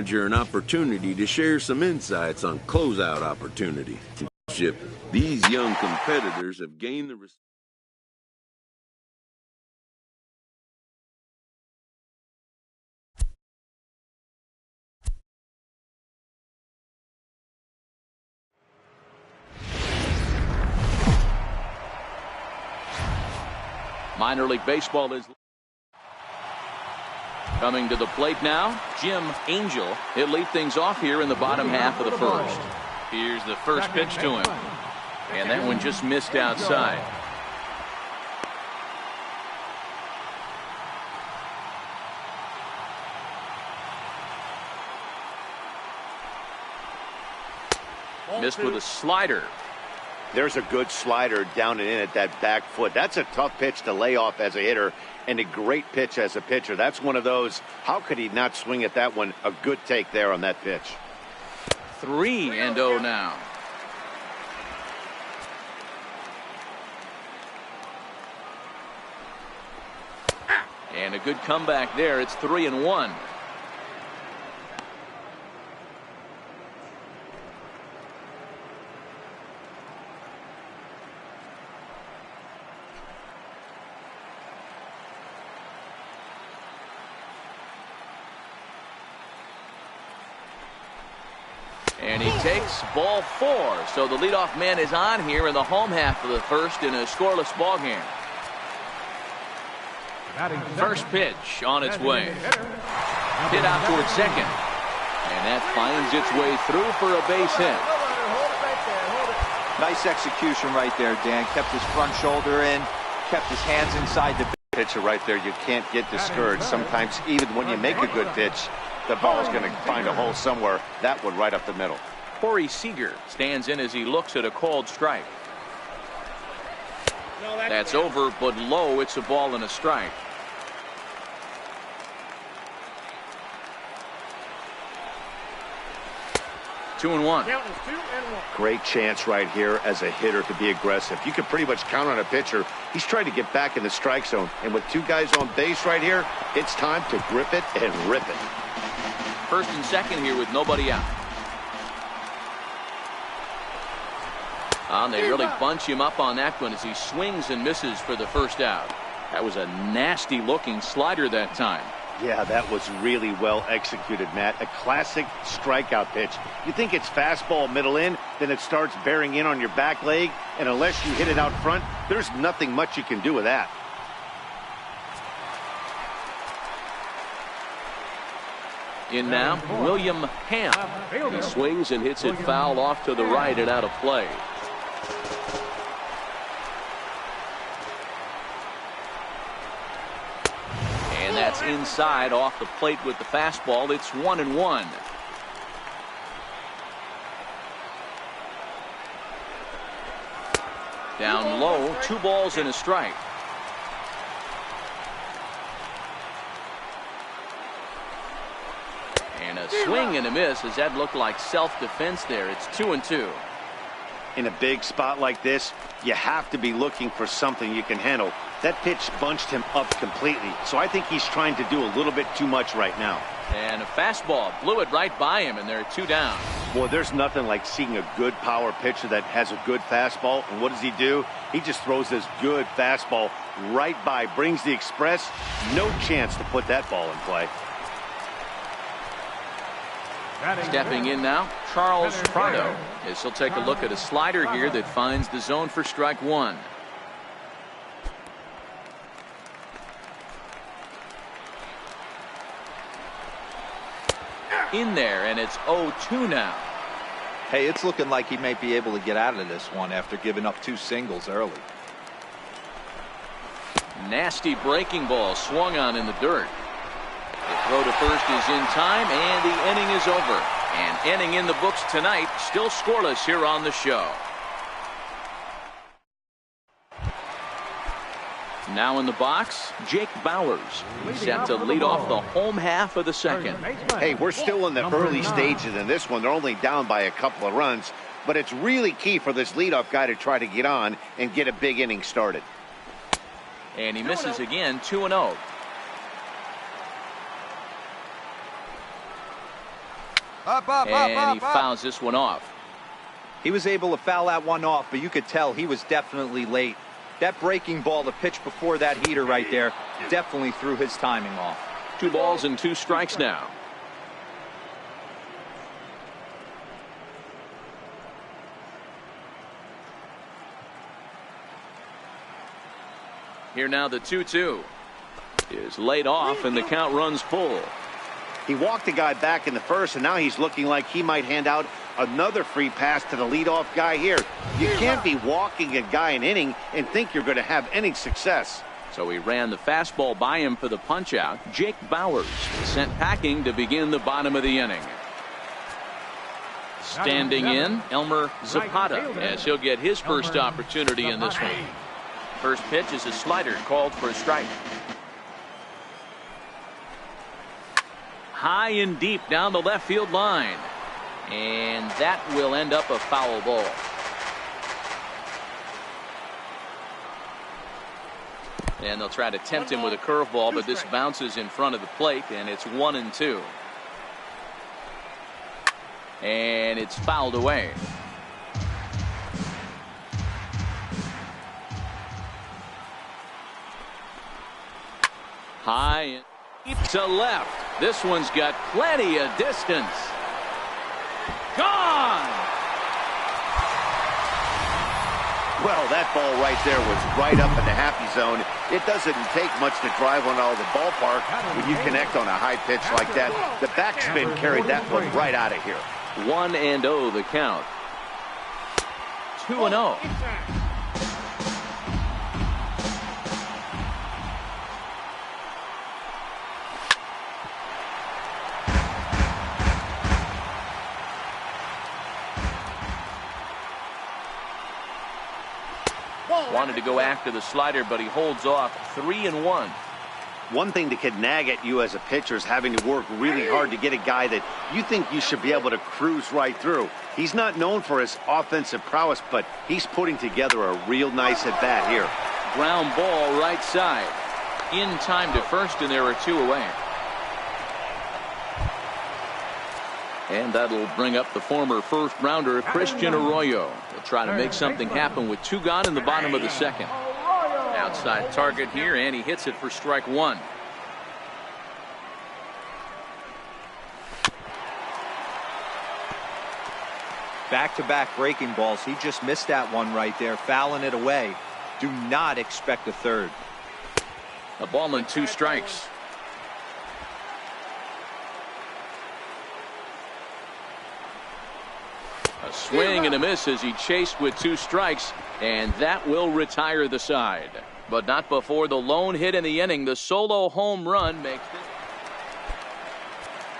An opportunity to share some insights on closeout opportunity. These young competitors have gained the respect. Minor League Baseball is coming to the plate now. Jim Angel. He'll lead things off here in the bottom half of the first. Here's the first pitch to him. And that one just missed outside. Missed with a slider. There's a good slider down and in at that back foot. That's a tough pitch to lay off as a hitter and a great pitch as a pitcher. That's one of those, how could he not swing at that one? A good take there on that pitch. 3-0 now. And a good comeback there. It's 3-1. And he takes ball 4. So the leadoff man is on here in the home half of the first in a scoreless ball game. First pitch on its way. Hit out towards second. And that finds its way through for a base hit. Nice execution right there, Dan. Kept his front shoulder in, kept his hands inside the pitcher right there. You can't get discouraged. Sometimes even when you make a good pitch, the ball is going to find a hole somewhere. That one right up the middle. Corey Seager stands in as he looks at a called strike. That's over, but low. It's a ball and a strike. Two and one. Great chance right here as a hitter to be aggressive. You can pretty much count on a pitcher. He's trying to get back in the strike zone. And with two guys on base right here, it's time to grip it and rip it. First and second here with nobody out. And they really bunch him up on that one as he swings and misses for the first out. That was a nasty looking slider that time. Yeah, that was really well executed, Matt. A classic strikeout pitch. You think it's fastball middle in, then it starts bearing in on your back leg, and unless you hit it out front, there's nothing much you can do with that. In now, William Ham. He swings and hits it foul off to the right and out of play. And that's inside off the plate with the fastball. It's 1-1. Down low, 2 balls and a strike. And a swing and a miss as that looked like self-defense there. It's 2-2. In a big spot like this, you have to be looking for something you can handle. That pitch bunched him up completely, so I think he's trying to do a little bit too much right now. And a fastball blew it right by him, and they're 2 down. Boy, there's nothing like seeing a good power pitcher that has a good fastball. And what does he do? He just throws this good fastball right by, brings the express. No chance to put that ball in play. Stepping in now, Charles Prado, as he'll take a look at a slider here that finds the zone for strike 1. In there, and it's 0-2 now. Hey, it's looking like he may be able to get out of this one after giving up 2 singles early. Nasty breaking ball swung on in the dirt. The throw to first is in time, and the inning is over. An inning in the books tonight, still scoreless here on the show. Now in the box, Jake Bowers. He's set to lead off the home half of the second. Hey, we're still in the early stages in this one. They're only down by a couple of runs, but it's really key for this leadoff guy to try to get on and get a big inning started. And he misses again, 2-0. And he fouls this one off. He was able to foul that one off, but you could tell he was definitely late. That breaking ball, the pitch before that heater right there, definitely threw his timing off. 2 balls and 2 strikes now. Here now the 2-2 is laid off and the count runs full. He walked the guy back in the first, and now he's looking like he might hand out another free pass to the leadoff guy here. You can't be walking a guy an inning and think you're going to have any success. So he ran the fastball by him for the punch out. Jake Bowers was sent packing to begin the bottom of the inning. Standing in, Elmer Zapata, as he'll get his first opportunity in this one. First pitch is a slider called for a strike. High and deep down the left field line. And that will end up a foul ball. And they'll try to tempt him with a curveball, but this bounces in front of the plate, and it's 1-2. And it's fouled away. High and deep to left. This one's got plenty of distance. Gone! Well, that ball right there was right up in the happy zone. It doesn't take much to drive one out of the ballpark when you connect on a high pitch like that. The backspin carried that one right out of here. 1-0 the count. 2-0. Wanted to go after the slider, but he holds off. 3-1. One thing that could nag at you as a pitcher is having to work really hard to get a guy that you think you should be able to cruise right through. He's not known for his offensive prowess, but he's putting together a real nice at-bat here. Ground ball right side. In time to first, and there are 2 away. And that'll bring up the former first-rounder, Christian Arroyo. He'll try to make something happen with 2 gone in the bottom of the second. Outside target here, and he hits it for strike 1. Back-to-back breaking balls. He just missed that one right there, fouling it away. Do not expect a third. A ball and 2 strikes. A swing and a miss as he chased with 2 strikes, and that will retire the side. But not before the lone hit in the inning. The solo home run makes it.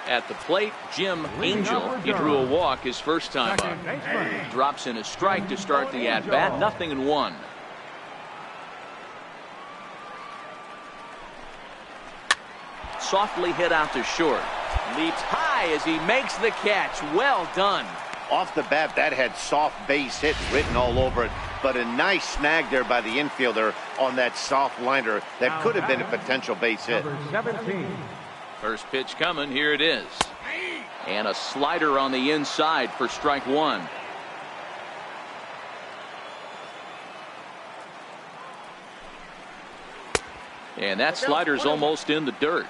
At the plate, Jim Angel. He drew a walk his first time up. Drops in a strike to start the at-bat. 0-1. Softly hit out to short. Leaps high as he makes the catch. Well done. Off the bat, that had soft base hit written all over it, but a nice snag there by the infielder on that soft liner that could have been a potential base hit. First pitch coming. Here it is. And a slider on the inside for strike 1. And that slider's almost in the dirt.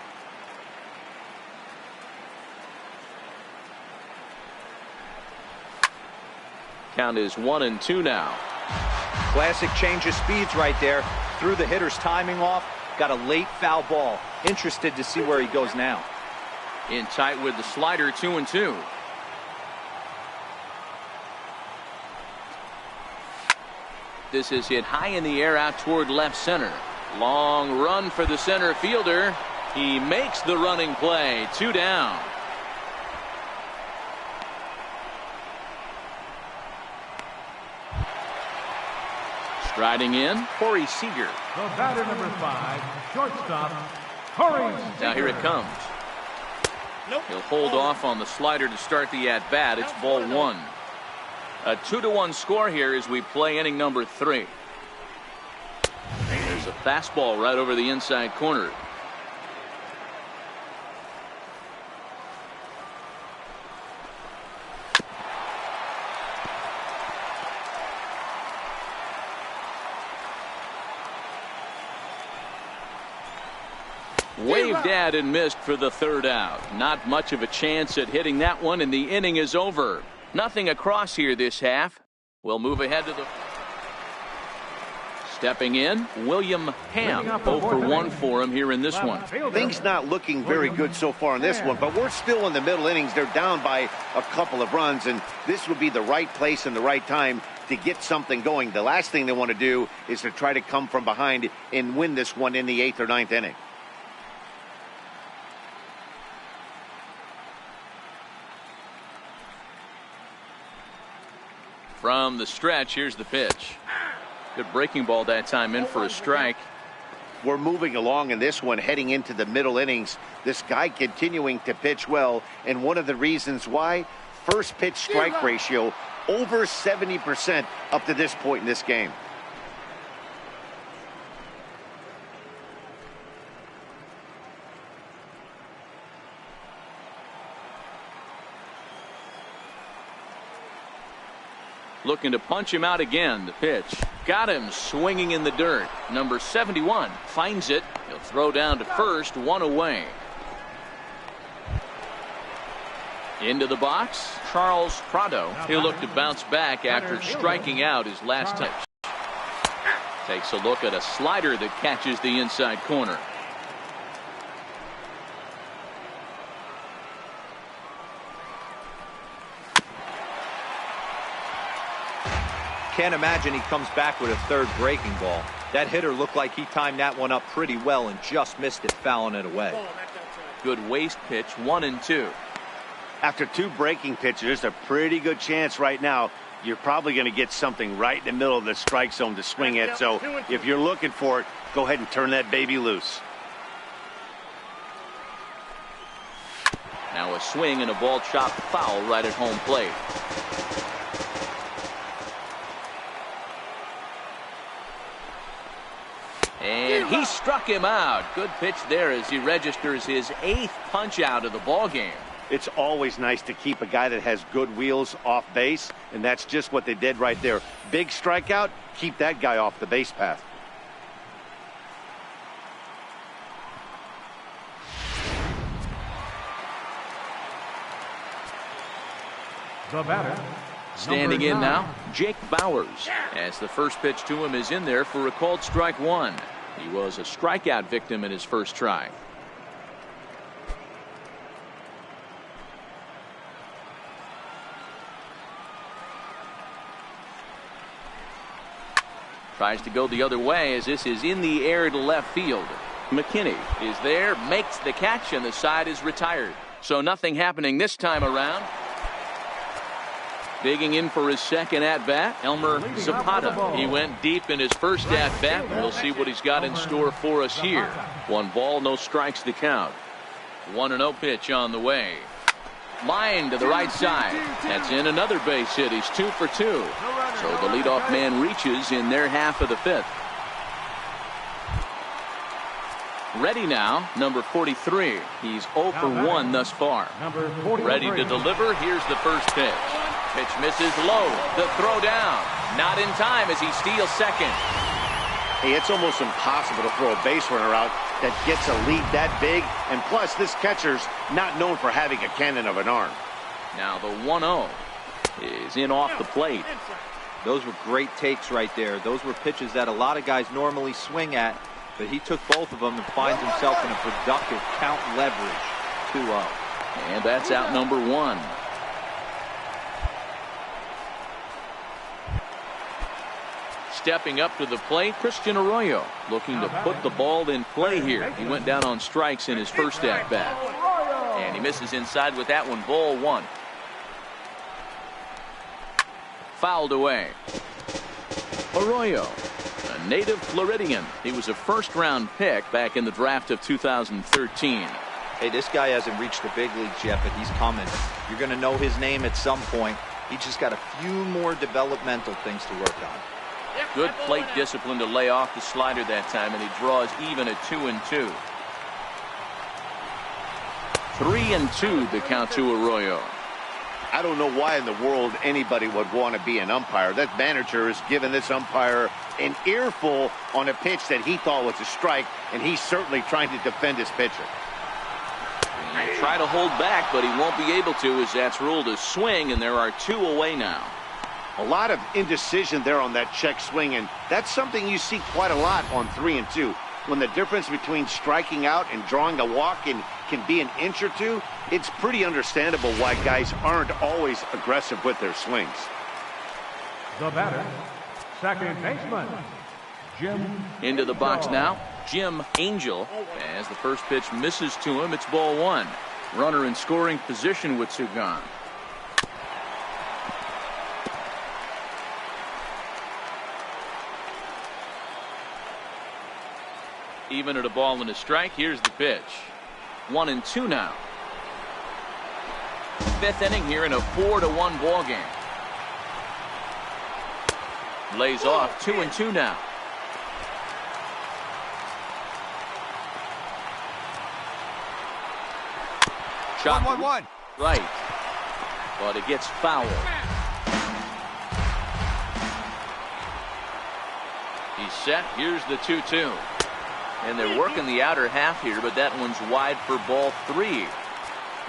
Count is 1-2 now. Classic change of speeds right there. Threw the hitter's timing off. Got a late foul ball. Interested to see where he goes now. In tight with the slider. 2-2. This is hit high in the air out toward left center. Long run for the center fielder. He makes the running play. 2 down. Striding in, Corey Seager. The batter number 5, shortstop, Corey Seager. Now here it comes. He'll hold off on the slider to start the at-bat. It's ball 1. A 2-1 score here as we play inning number 3. There's a fastball right over the inside corner. Waved at and missed for the third out. Not much of a chance at hitting that one, and the inning is over. Nothing across here this half. We'll move ahead to the... Stepping in, William Ham. 0 for 1 for him here in this one. Things not looking very good so far in this one, but we're still in the middle innings. They're down by a couple of runs, and this would be the right place and the right time to get something going. The last thing they want to do is to try to come from behind and win this one in the 8th or 9th inning. From the stretch, here's the pitch. Good breaking ball that time, in for a strike. We're moving along in this one, heading into the middle innings. This guy continuing to pitch well, and one of the reasons why, first pitch strike ratio over 70% up to this point in this game. Looking to punch him out again. The pitch. Got him swinging in the dirt. Number 71 finds it. He'll throw down to first, 1 away. Into the box, Charles Prado. He'll look to bounce back after striking out his last touch. Takes a look at a slider that catches the inside corner. Can't imagine he comes back with a third breaking ball. That hitter looked like he timed that one up pretty well and just missed it, fouling it away. Good waste pitch, 1-2. After 2 breaking pitches, there's a pretty good chance right now you're probably going to get something right in the middle of the strike zone to swing at. So if you're looking for it, go ahead and turn that baby loose. Now a swing and a ball chopped foul right at home plate. And he struck him out. Good pitch there as he registers his 8th punch out of the ball game. It's always nice to keep a guy that has good wheels off base, and that's just what they did right there. Big strikeout, keep that guy off the base path. The batter. Standing in now, Jake Bowers, as the first pitch to him is in there for a called strike 1. He was a strikeout victim in his first try. Tries to go the other way as this is in the air to left field. McKinney is there, makes the catch, and the side is retired. So nothing happening this time around. Digging in for his second at-bat, Elmer Zapata. He went deep in his first at-bat. We'll see what he's got in store for us here. 1 ball, no strikes to count. 1-0 pitch on the way. Line to the right side. That's in another base hit. He's 2 for 2. So the leadoff man reaches in their half of the 5th. Ready now, number 43. He's 0 for 1 thus far. Ready to deliver. Here's the first pitch. Pitch misses low. The throw down. Not in time as he steals second. Hey, it's almost impossible to throw a base runner out that gets a lead that big. And plus, this catcher's not known for having a cannon of an arm. Now the 1-0 is in off the plate. Those were great takes right there. Those were pitches that a lot of guys normally swing at, but he took both of them and finds himself in a productive count leverage. 2-0. And that's out number 1. Stepping up to the plate, Christian Arroyo looking to put the ball in play here. He went down on strikes in his first at-bat. And he misses inside with that one, ball 1. Fouled away. Arroyo, a native Floridian. He was a first-round pick back in the draft of 2013. Hey, this guy hasn't reached the big leagues yet, but he's coming. You're going to know his name at some point. He just got a few more developmental things to work on. Good plate discipline to lay off the slider that time, and he draws even at 2-2. 3-2 the count to Arroyo. I don't know why in the world anybody would want to be an umpire. That manager has given this umpire an earful on a pitch that he thought was a strike, and he's certainly trying to defend his pitcher. He'll try to hold back, but he won't be able to, as that's ruled a swing, and there are 2 away now. A lot of indecision there on that check swing, and that's something you see quite a lot on 3 and 2. When the difference between striking out and drawing a walk can be an inch or 2, it's pretty understandable why guys aren't always aggressive with their swings. The batter, second baseman, Jim. Into the box now, Jim Angel. As the first pitch misses to him, it's ball 1. Runner in scoring position with 2 gone. Even at a ball and a strike, here's the pitch. 1 and 2 now. 5th inning here in a 4-1 ball game. Lays off 2 and 2 now. Shot 1-1-1. Right, but it gets fouled. He's set. Here's the 2-2. And they're working the outer half here, but that one's wide for ball 3.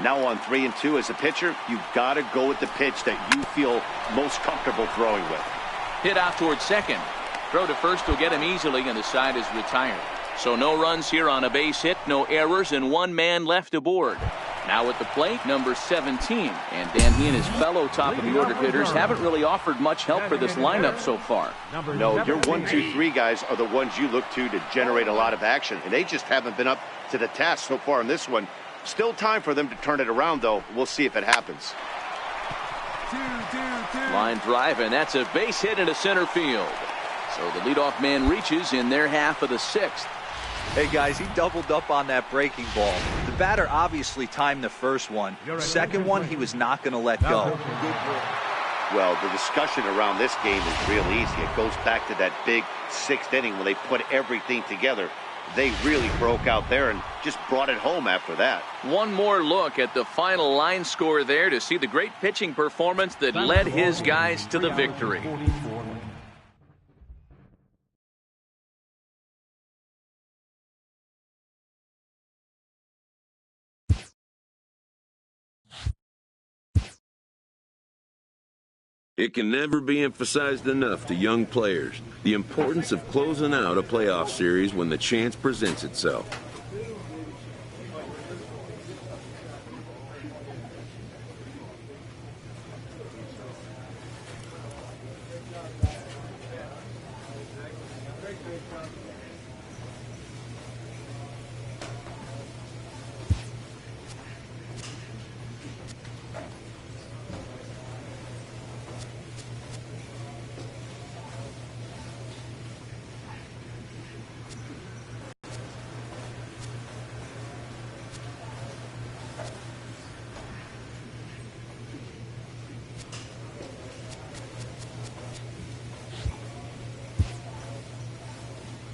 Now on 3 and 2 as a pitcher, you've got to go with the pitch that you feel most comfortable throwing with. Hit out towards second. Throw to first will get him easily, and the side is retired. So no runs here on a base hit, no errors, and 1 man left aboard. Now at the plate, number 17. And Dan, he and his fellow top-of-the-order hitters haven't really offered much help for this lineup so far. No, your 1, 2, 3 guys are the ones you look to generate a lot of action, and they just haven't been up to the task so far in this one. Still time for them to turn it around, though. We'll see if it happens. 2-2-2. Line drive, and that's a base hit into center field. So the leadoff man reaches in their half of the 6th. Hey guys, he doubled up on that breaking ball. The batter obviously timed the first one. Second one, he was not going to let go. Well, the discussion around this game is real easy. It goes back to that big 6th inning when they put everything together. They really broke out there and just brought it home after that. One more look at the final line score there to see the great pitching performance that led his guys to the victory. It can never be emphasized enough to young players the importance of closing out a playoff series when the chance presents itself.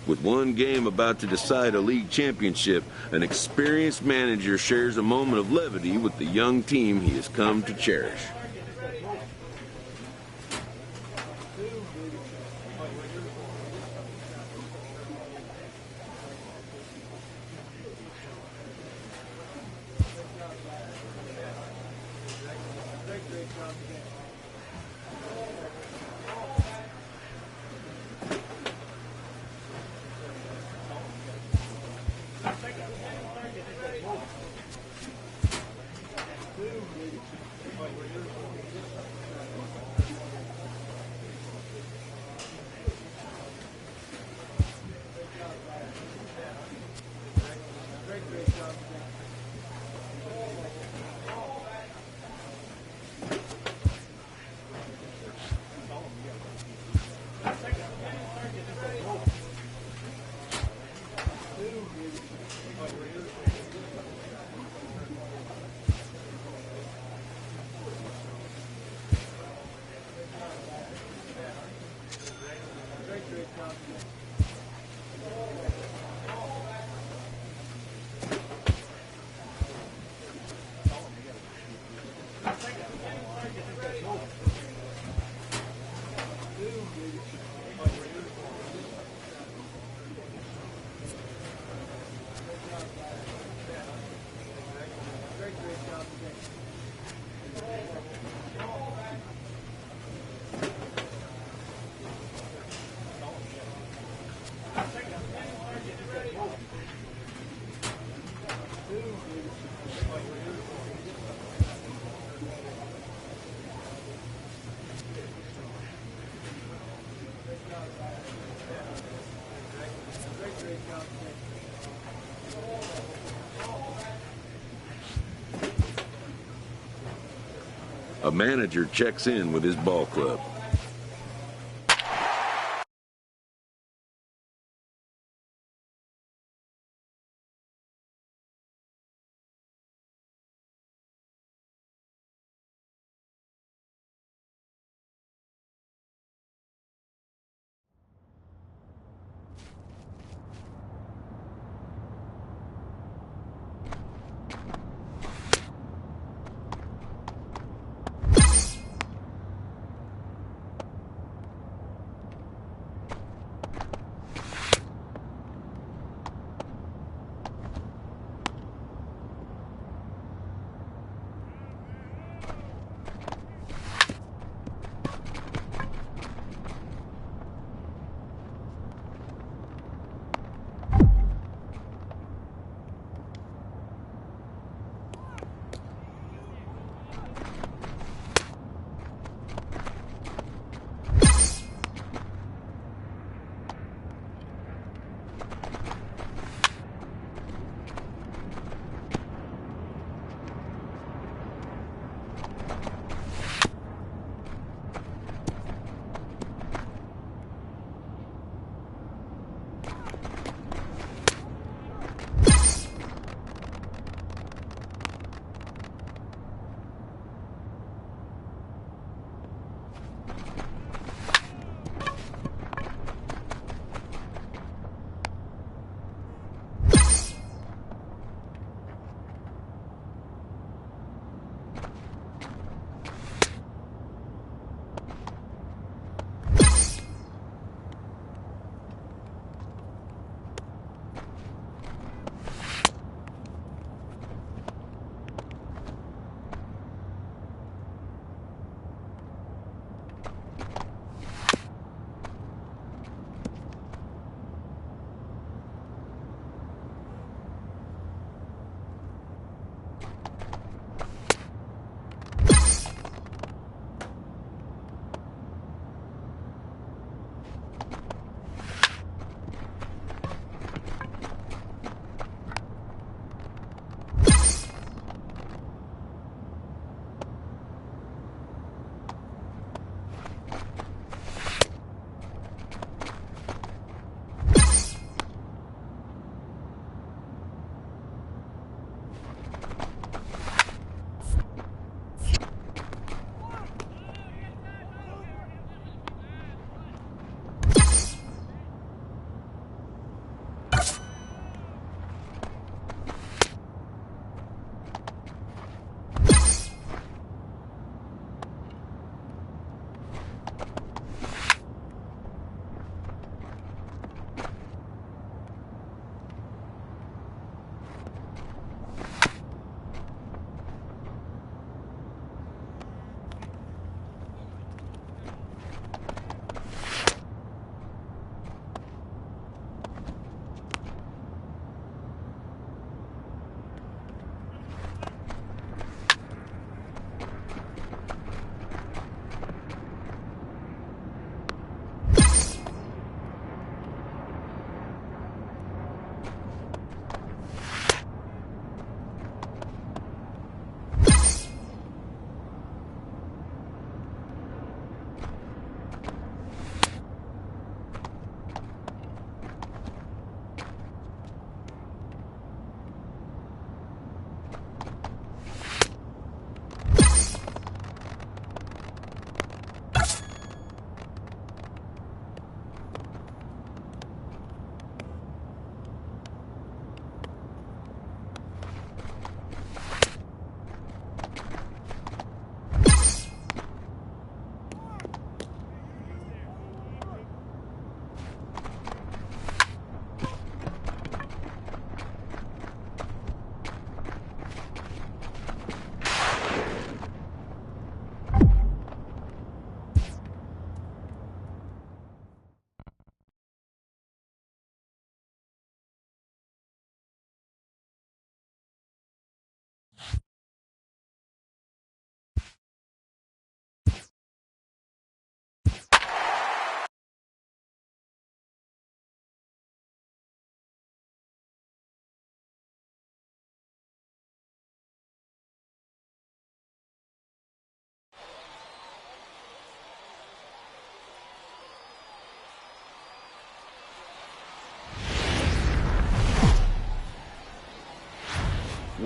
With one game about to decide a league championship, an experienced manager shares a moment of levity with the young team he has come to cherish. A manager checks in with his ball club.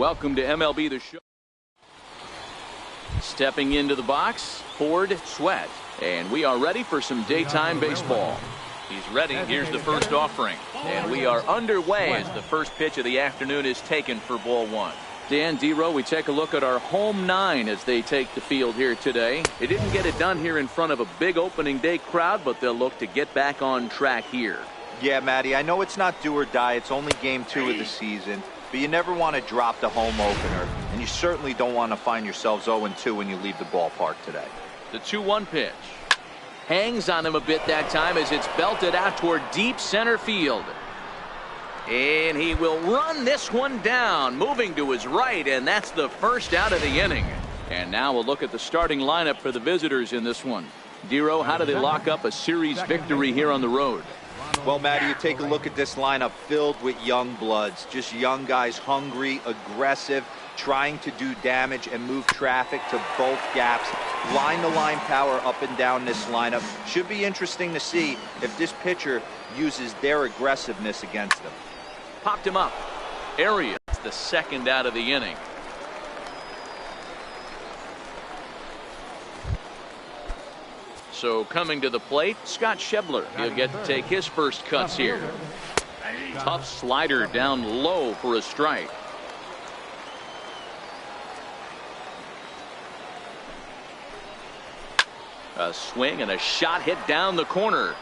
Welcome to MLB The Show. Stepping into the box, Ford Sweat. And we are ready for some daytime baseball. He's ready. Here's the first offering. And we are underway as the first pitch of the afternoon is taken for ball one. Dan Dero, we take a look at our home nine as they take the field here today. They didn't get it done here in front of a big opening day crowd, but they'll look to get back on track here. Yeah, Matty, I know it's not do or die. It's only game 2 of the season. But you never want to drop the home opener. And you certainly don't want to find yourselves 0-2 when you leave the ballpark today. The 2-1 pitch. Hangs on him a bit that time as it's belted out toward deep center field. And he will run this one down, moving to his right, and that's the first out of the inning. And now we'll look at the starting lineup for the visitors in this one. Dero, how do they lock up a series victory here on the road? Well, Matty, you take a look at this lineup filled with young bloods. Just young guys, hungry, aggressive, trying to do damage and move traffic to both gaps. Line-to-line power up and down this lineup. Should be interesting to see if this pitcher uses their aggressiveness against them. Popped him up. Arias, the second out of the inning. So coming to the plate, Scott Schebler. He'll get to take his first cuts here. Tough slider down low for a strike. A swing and a shot hit down the corner.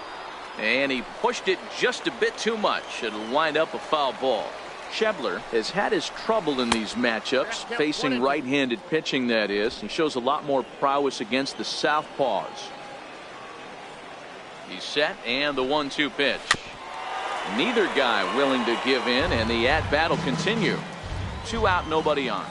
And he pushed it just a bit too much. It'll wind up a foul ball. Schebler has had his trouble in these matchups, facing right-handed pitching, that is. He shows a lot more prowess against the southpaws. He's set, and the 1-2 pitch. Neither guy willing to give in, and the at-bat will continue. 2 out, nobody on.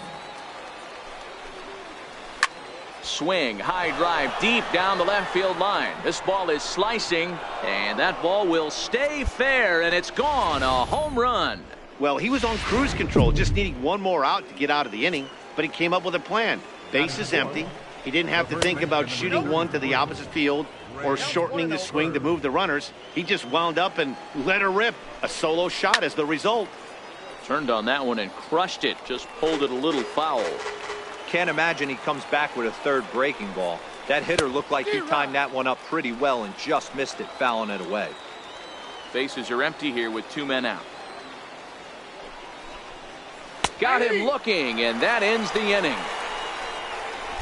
Swing, high drive, deep down the left field line. This ball is slicing, and that ball will stay fair, and it's gone. A home run. Well, he was on cruise control, just needing one more out to get out of the inning, but he came up with a plan. Base is empty. He didn't have to think about shooting one to the opposite field or shortening the swing to move the runners. He just wound up and let her rip. A solo shot as the result. Turned on that one and crushed it. Just pulled it a little foul. Can't imagine he comes back with a third breaking ball. That hitter looked like he timed that one up pretty well and just missed it, fouling it away. Bases are empty here with 2 men out. Got him looking, and that ends the inning.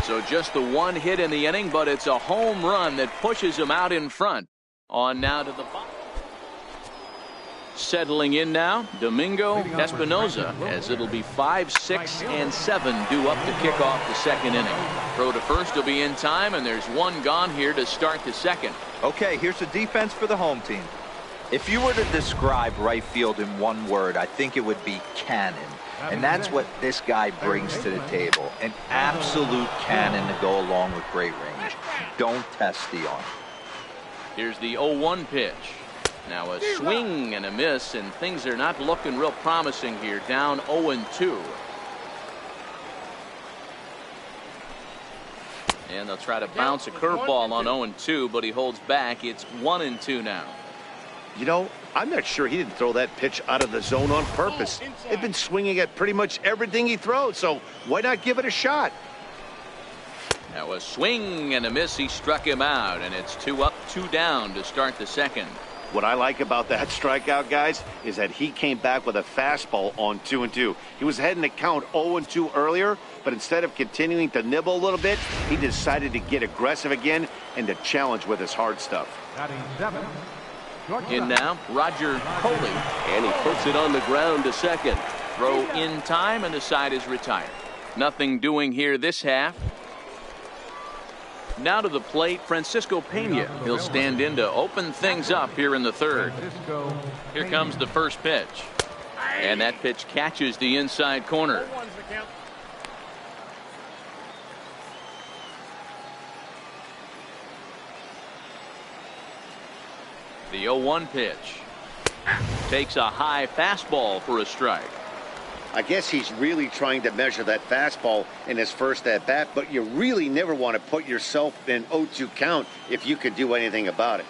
So just the 1 hit in the inning, but it's a home run that pushes him out in front. On now to the bottom. Settling in now, Domingo Espinoza, as it'll be 5, 6, and 7 due up to kick off the second inning. Throw to first will be in time, and there's 1 gone here to start the second. Okay, here's the defense for the home team. If you were to describe right field in 1 word, I think it would be cannon. And that's what this guy brings to the table. An absolute cannon to go along with great range. Don't test the arm. Here's the 0-1 pitch. Now a swing and a miss, and things are not looking real promising here. Down 0-2. And they'll try to bounce a curveball on 0-2, but he holds back. It's 1-2 now. You know, I'm not sure he didn't throw that pitch out of the zone on purpose. They've been swinging at pretty much everything he throws, so why not give it a shot? Now a swing and a miss. He struck him out, and it's 2 up, 2 down to start the second. What I like about that strikeout, guys, is that he came back with a fastball on 2-2. He was heading to count 0-2 earlier, but instead of continuing to nibble a little bit, he decided to get aggressive again and to challenge with his hard stuff. In now, Roger Coley, and he puts it on the ground to second. Throw in time, and the side is retired. Nothing doing here this half. Now to the plate, Francisco Pena. He'll stand in to open things up here in the third. Here comes the first pitch. And that pitch catches the inside corner. The 0-1 pitch. Takes a high fastball for a strike. I guess he's really trying to measure that fastball in his first at-bat, but you really never want to put yourself in 0-2 count if you could do anything about it.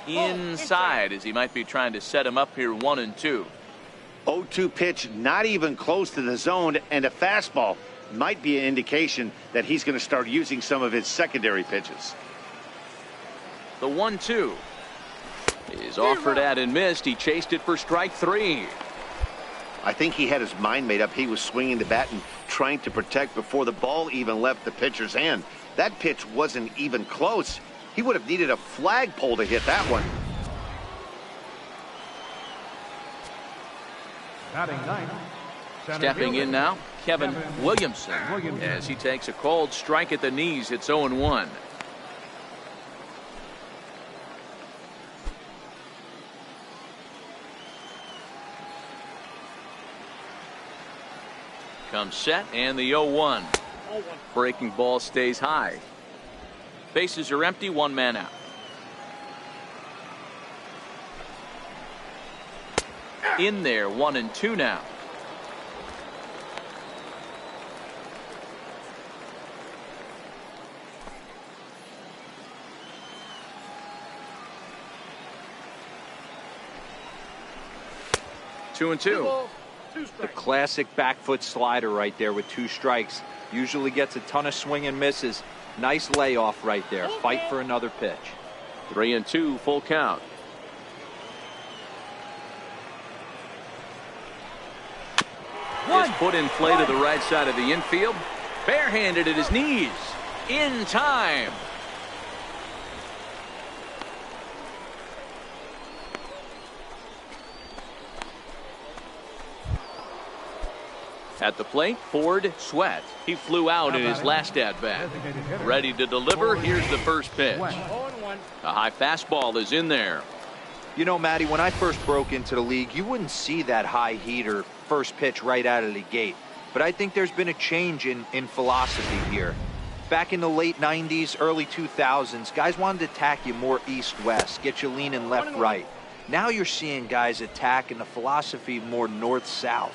Inside, as he might be trying to set him up here 1-2. 0-2 pitch, not even close to the zone, and a fastball might be an indication that he's going to start using some of his secondary pitches. The 1-2 is offered at and missed. He chased it for strike 3. I think he had his mind made up. He was swinging the bat and trying to protect before the ball even left the pitcher's hand. That pitch wasn't even close. He would have needed a flagpole to hit that one. Batting ninth. Stepping in now, Kevin Williamson, as he takes a cold strike at the knees. It's 0-1. Comes set, and the 0-1. Breaking ball stays high. Bases are empty, 1 man out. In there, 1-2 now. Two and two. The classic back foot slider right there with 2 strikes. Usually gets a ton of swing and misses. Nice layoff right there. Fight for another pitch. 3-2, full count. Is put in play to the right side of the infield. Barehanded at his knees. In time. At the plate, Ford Sweat. He flew out in his last at-bat. Ready to deliver. Here's the first pitch. A high fastball is in there. You know, Matty, when I first broke into the league, you wouldn't see that high heater first pitch right out of the gate. But I think there's been a change in philosophy here. Back in the late 90s, early 2000s, guys wanted to attack you more east-west, get you leaning left-right. Now you're seeing guys attack in the philosophy more north-south.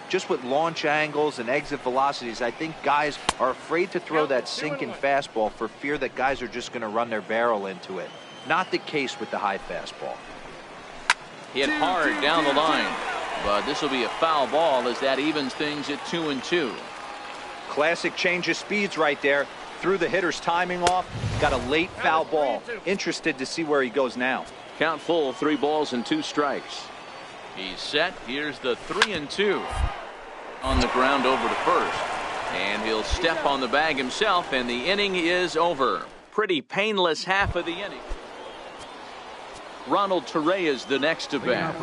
Just with launch angles and exit velocities, I think guys are afraid to throw that sinking fastball for fear that guys are just going to run their barrel into it. Not the case with the high fastball. Hit hard down the line, but this will be a foul ball as that evens things at 2-2. Classic change of speeds right there. Threw the hitter's timing off. Got a late foul ball. Interested to see where he goes now. Count full, 3 balls and 2 strikes. He's set. Here's the 3-2. On the ground over to first. And he'll step on the bag himself, and the inning is over. Pretty painless half of the inning. Ronald Torreyes the next to bat.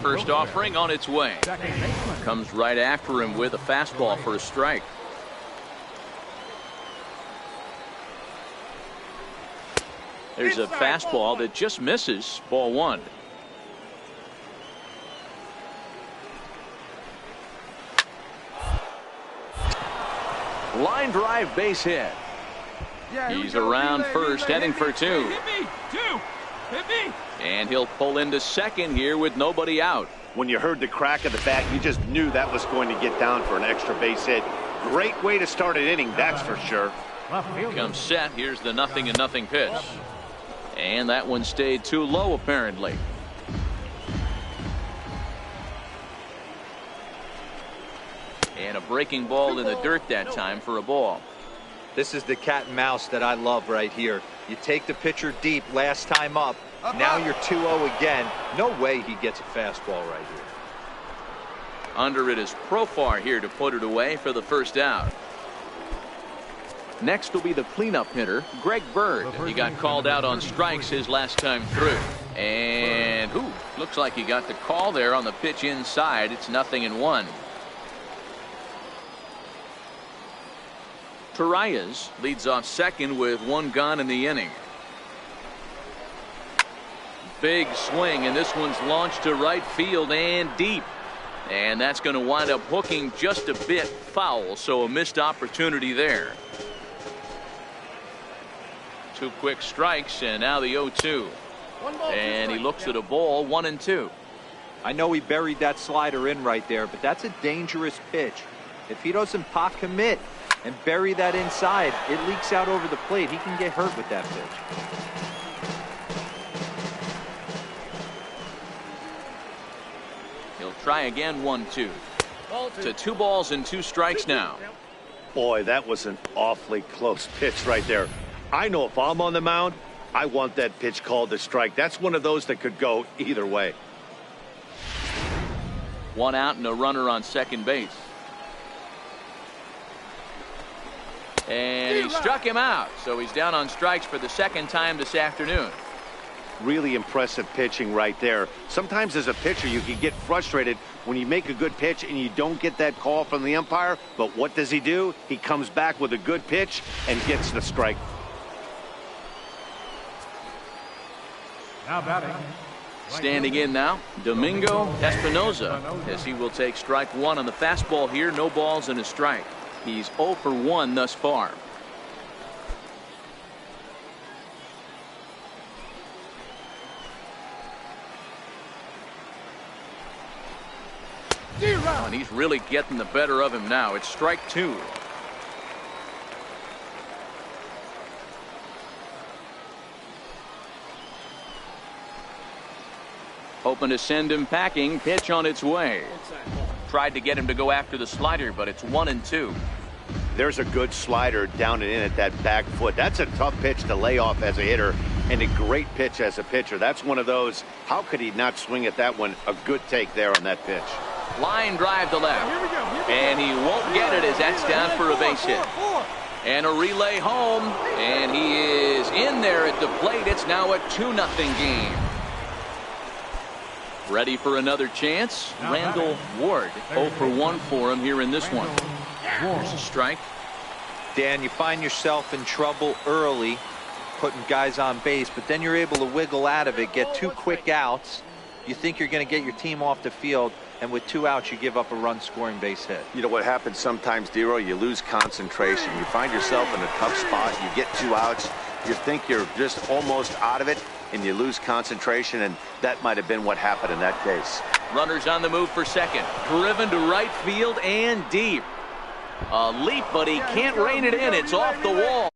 First offering on its way. Comes right after him with a fastball for a strike. There's a fastball that just misses. Ball 1. Line drive, base hit. He's around first, heading for 2. Hit me! 2! Hit me! And he'll pull into second here with nobody out. When you heard the crack of the bat, you just knew that was going to get down for an extra base hit. Great way to start an inning, that's for sure. Comes set. Here's the 0-0 pitch. And that one stayed too low, apparently. And a breaking ball in the dirt that time for a ball. This is the cat and mouse that I love right here. You take the pitcher deep last time up. Now you're 2-0 again. No way he gets a fastball right here. Under it is Profar here to put it away for the first out. Next will be the cleanup hitter, Greg Bird. He got called out on strikes his last time through. And looks like he got the call there on the pitch inside. It's 0-1. Torreyes leads off second with 1 gone in the inning. Big swing, and this one's launched to right field and deep. And that's going to wind up hooking just a bit foul, so a missed opportunity there. 2 quick strikes, and now the 0-2. And he looks at a ball, 1-2. I know he buried that slider in right there, but that's a dangerous pitch. If he doesn't pop commit and bury that inside, it leaks out over the plate. He can get hurt with that pitch. try again, 1-2. To 2 balls and 2 strikes now. Boy, that was an awfully close pitch right there. I know if I'm on the mound, I want that pitch called a strike. That's one of those that could go either way. 1 out and a runner on second base. And he struck him out, so he's down on strikes for the 2nd time this afternoon. Really impressive pitching right there. Sometimes as a pitcher, you can get frustrated when you make a good pitch and you don't get that call from the umpire. But what does he do? He comes back with a good pitch and gets the strike. Now batting. Standing in now, Domingo Espinoza, as he will take strike 1 on the fastball here. No balls and a strike. He's 0 for 1 thus far. And he's really getting the better of him now. It's strike 2. Hoping to send him packing. Pitch on its way. Tried to get him to go after the slider, but it's 1-2. There's a good slider down and in at that back foot. That's a tough pitch to lay off as a hitter, and a great pitch as a pitcher. That's one of those, how could he not swing at that one? A good take there on that pitch. Line drive to left. And he won't get it as that's down for a base hit. And a relay home. And he is in there at the plate. It's now a 2-0 game. Ready for another chance. Randall Ward, 0 for 1 for him here in this one. Here's a strike. Dan, you find yourself in trouble early, putting guys on base, but then you're able to wiggle out of it, get 2 quick outs. You think you're going to get your team off the field, and with 2 outs, you give up a run-scoring base hit. You know what happens sometimes, Dero? You lose concentration. You find yourself in a tough spot. You get 2 outs. You think you're just almost out of it, and you lose concentration, and that might have been what happened in that case. Runners on the move for second. Driven to right field and deep. A leap, but he can't rein it in. It's off the wall.